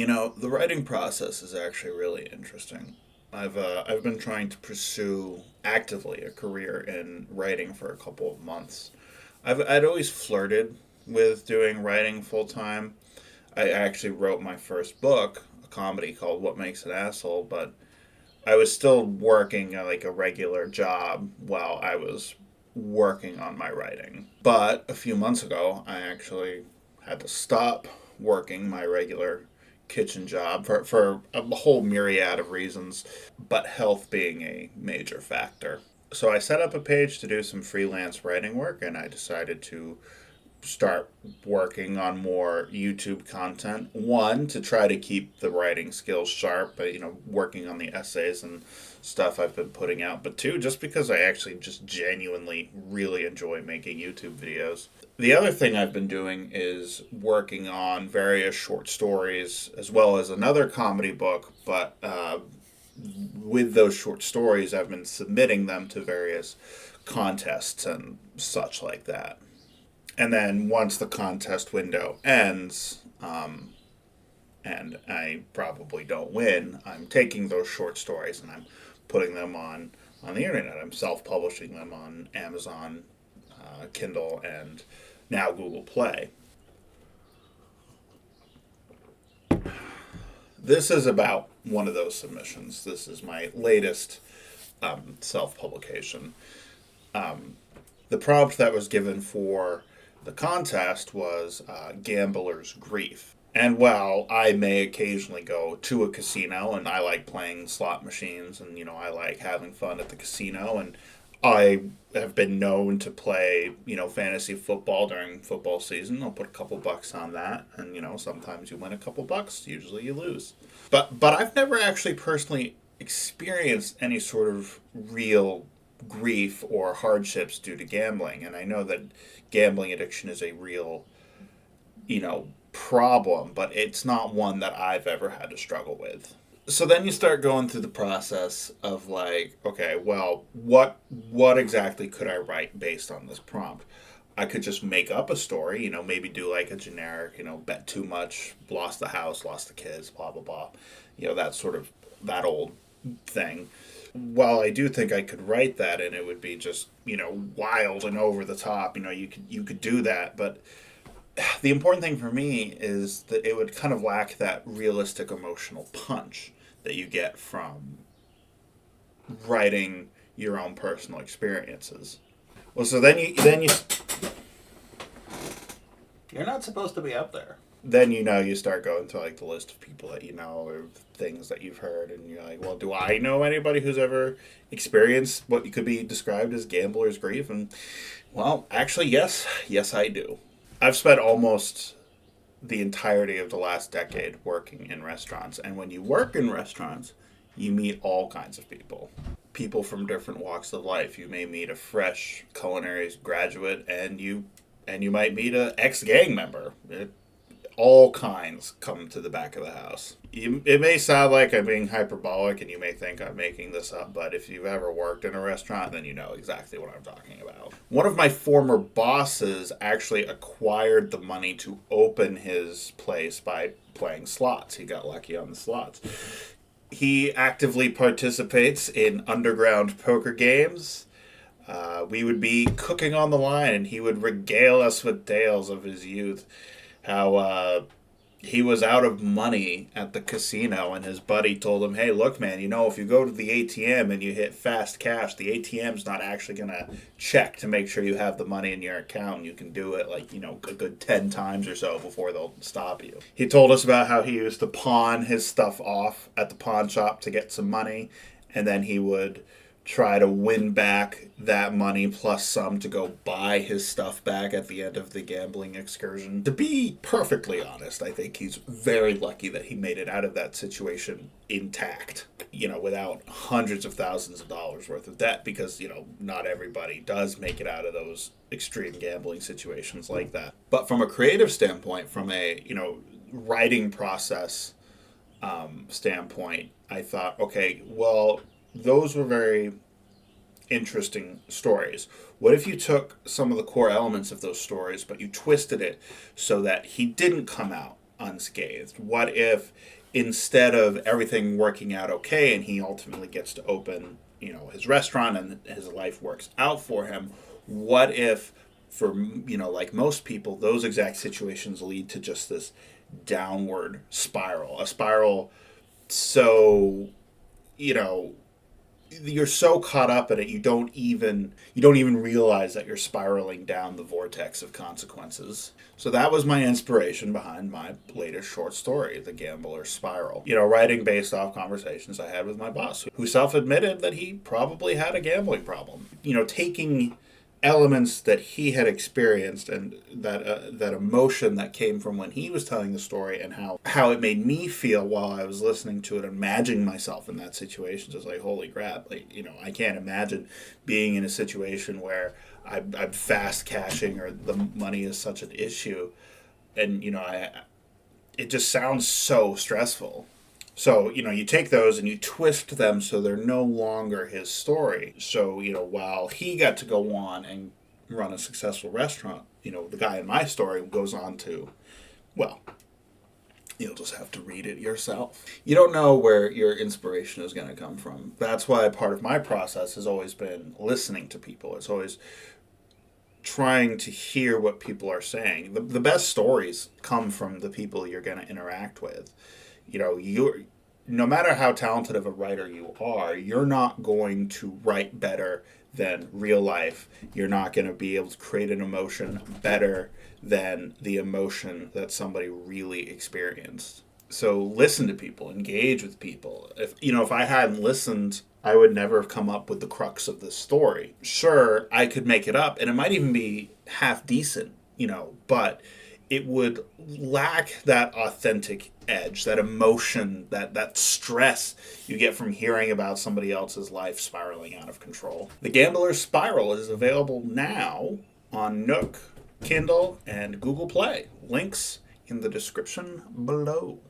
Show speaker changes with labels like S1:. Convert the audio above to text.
S1: The writing process is actually really interesting. I've been trying to pursue actively a career in writing for a couple of months. I'd always flirted with doing writing full time. I actually wrote my first book, a comedy called What Makes an Asshole, but I was still working like a regular job while I was working on my writing. But a few months ago, I actually had to stop working my regular kitchen job for a whole myriad of reasons, but health being a major factor. So I set up a page to do some freelance writing work, and I decided to start working on more YouTube content. One, to try to keep the writing skills sharp, but working on the essays and stuff I've been putting out. But two, just because I actually just genuinely really enjoy making YouTube videos. The other thing I've been doing is working on various short stories as well as another comedy book, but with those short stories, I've been submitting them to various contests and such like that. And then once the contest window ends, and I probably don't win, I'm taking those short stories and I'm putting them on the internet. I'm self-publishing them on Amazon, Kindle, and now Google Play. This is about one of those submissions. This is my latest self-publication. The prompt that was given for the contest was gambler's grief. And while I may occasionally go to a casino and I like playing slot machines and, I like having fun at the casino and I have been known to play, fantasy football during football season. I'll put a couple bucks on that and, sometimes you win a couple bucks, usually you lose. But I've never actually personally experienced any sort of real grief or hardships due to gambling. And I know that gambling addiction is a real, problem, but it's not one that I've ever had to struggle with. So then you start going through the process of like, okay, well, what exactly could I write based on this prompt? I could just make up a story, maybe do like a generic, bet too much, lost the house, lost the kids, blah blah blah. That sort of that old thing. While I do think I could write that and it would be just, wild and over the top, you could do that, but the important thing for me is that it would kind of lack that realistic emotional punch that you get from writing your own personal experiences. Well, so
S2: You're not supposed to be up there.
S1: then you start going through like the list of people that you know or things that you've heard, and you're like, well, do I know anybody who's ever experienced what could be described as gambler's grief? And well, actually, yes, I do. I've spent almost the entirety of the last decade working in restaurants, and when you work in restaurants, you meet all kinds of people. People from different walks of life. You may meet a fresh culinary graduate, and you might meet an ex gang member. All kinds come to the back of the house. It may sound like I'm being hyperbolic and you may think I'm making this up, but if you've ever worked in a restaurant, then you know exactly what I'm talking about. One of my former bosses actually acquired the money to open his place by playing slots. He got lucky on the slots. He actively participates in underground poker games. We would be cooking on the line and he would regale us with tales of his youth, how he was out of money at the casino and his buddy told him, hey, look, man, if you go to the ATM and you hit fast cash, the ATM's not actually going to check to make sure you have the money in your account. You can do it like, a good 10 times or so before they'll stop you. He told us about how he used to pawn his stuff off at the pawn shop to get some money, and then he would try to win back that money plus some to go buy his stuff back at the end of the gambling excursion. To be perfectly honest, I think he's very lucky that he made it out of that situation intact, without hundreds of thousands of dollars worth of debt, because, not everybody does make it out of those extreme gambling situations like that. But from a creative standpoint, from a, writing process standpoint, I thought, okay, well, those were very interesting stories. What if you took some of the core elements of those stories, but you twisted it so that he didn't come out unscathed? What if instead of everything working out okay and he ultimately gets to open, his restaurant and his life works out for him, what if for, like most people, those exact situations lead to just this downward spiral, a spiral so, you know, you're so caught up in it you don't even realize that you're spiraling down the vortex of consequences. So that was my inspiration behind my latest short story, The Gambler's Spiral. Writing based off conversations I had with my boss, who self-admitted that he probably had a gambling problem. Taking elements that he had experienced and that emotion that came from when he was telling the story, and how it made me feel while I was listening to it, imagining myself in that situation. So it's like, holy crap, I can't imagine being in a situation where I'm fast cashing or the money is such an issue, and it just sounds so stressful. So, you take those and you twist them so they're no longer his story. So, while he got to go on and run a successful restaurant, the guy in my story goes on to, well, you'll just have to read it yourself. You don't know where your inspiration is going to come from. That's why part of my process has always been listening to people. It's always trying to hear what people are saying. The best stories come from the people you're going to interact with. No matter how talented of a writer you are, you're not going to write better than real life. You're not going to be able to create an emotion better than the emotion that somebody really experienced. So listen to people, engage with people. If I hadn't listened, I would never have come up with the crux of this story. Sure, I could make it up, and it might even be half decent, but it would lack that authentic edge, that emotion, that stress you get from hearing about somebody else's life spiraling out of control. The Gambler's Spiral is available now on Nook, Kindle, and Google Play. Links in the description below.